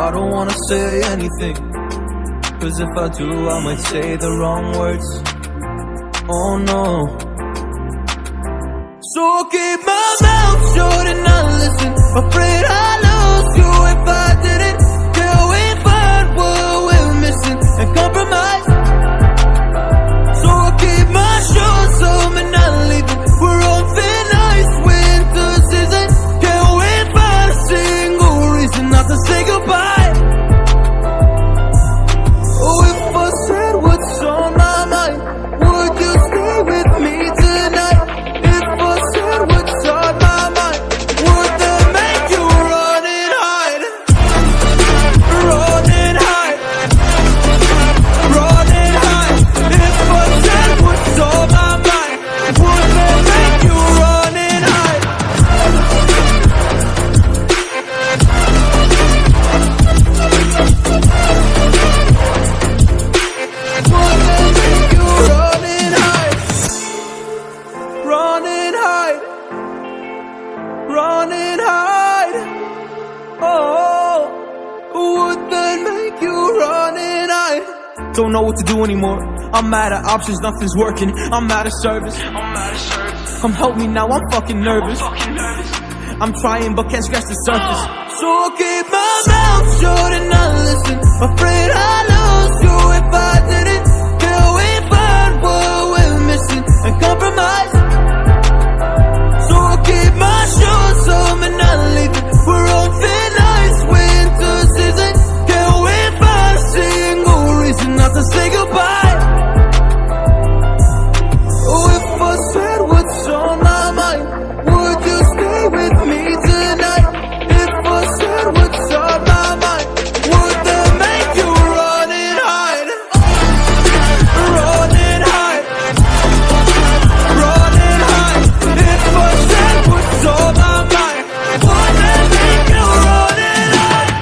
I don't wanna say anything, 'cause if I do I might say the wrong words. Oh no. So I'll keep my mouth shut and not listen, afraid I'd lose you if I didn't. Till we find what we're missing and compromise. So I'll keep my shoes on and not leaving. We're on thin ice, winter season. Can't wait for a single reason not to say goodbye. Oh, if I said what's on my mind, would you stay with me tonight? If I said what's on my mind, would that make you run and hide? Run and hide. Run and hide. If I said what's on my mind, would that make you run and hide? Would that make you run and hide? Run and hide. Run and hide. Oh, would that make you run and hide? Don't know what to do anymore. I'm out of options, nothing's working. I'm out of service. Come help me now, I'm fucking nervous. I'm trying but can't scratch the surface. So I'll keep my mouth shut and not listen, afraid I'd lose you if I didn't. Till we find what we're missing and compromise. So I'll keep my shoes on and not leaving. We're on thin ice, winter season. Can't wait for a single reason not to say goodbye. Oh, if I said what's on my mind, would you stay with me tonight? If I said what's on my mind, would that make you run and hide? Run and hide. Run and hide. If I said what's on my mind, would that make you run and hide?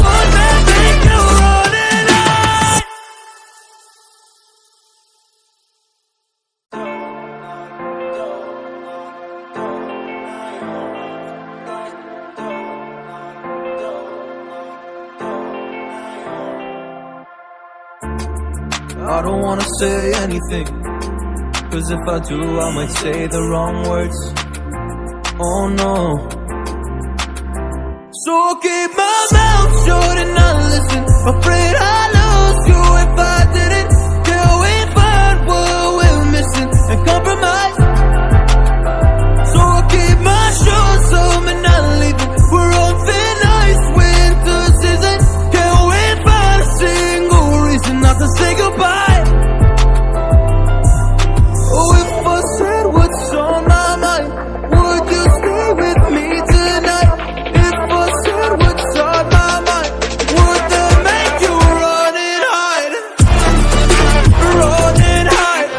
Would that make you run and hide? I don't wanna say anything, 'cause if I do I might say the wrong words. Oh no. So I'll keep my mouth shut and not listen, afraid I'd lose you if I didn't. Till we find what we're missing and compromise. So I'll keep my shoes on and not leaving. We're on thin ice, winter season. Can't wait for a single reason not to say goodbye. Oh, if I said what's on my mind, would you stay with me tonight? If I said what's on my mind, would that make you run and hide? Run and hide.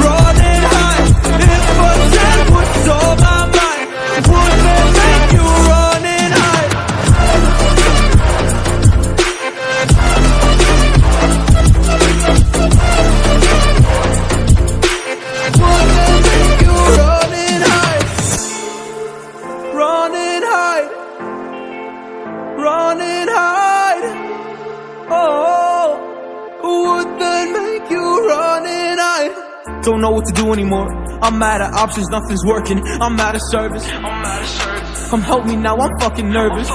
Run and hide. If I said what's on my mind, would that make you run and hide? Would that make you run and hide? Run and hide. Run and hide. Oh, would that make you run and hide? Don't know what to do anymore. I'm out of options, nothing's working. I'm out of service. Come help me now, I'm fucking nervous.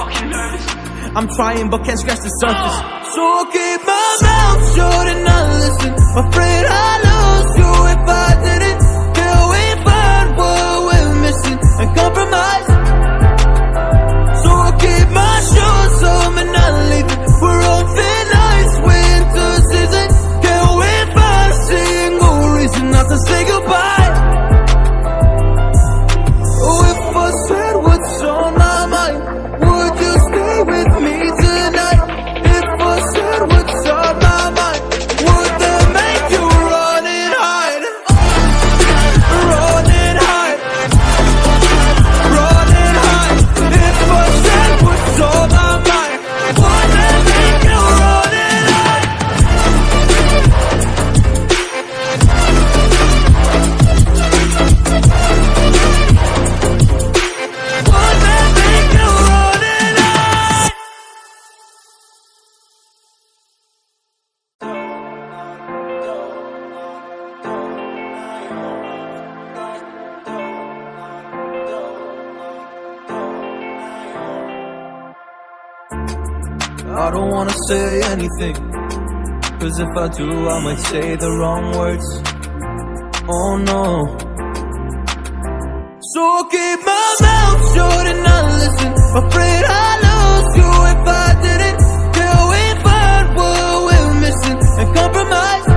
I'm trying but can't scratch the surface. So I'll keep my mouth shut and not listen, afraid I'd lose you if I didn't. Till we find what we're missing and compromise. So I'll keep my shoes on and not leaving. We're on thin ice, winter season. Can't wait for a single reason not to say goodbye. Oh, if I said what's on my mind, would you stay with me tonight? If I said what's on my mind, would that make you run and hide? I don't wanna say anything, cause if I do I might say the wrong words. Oh no. So I'll keep my mouth shut and not listen. Afraid I'd lose you if I didn't. Till we find what we're missing and compromise.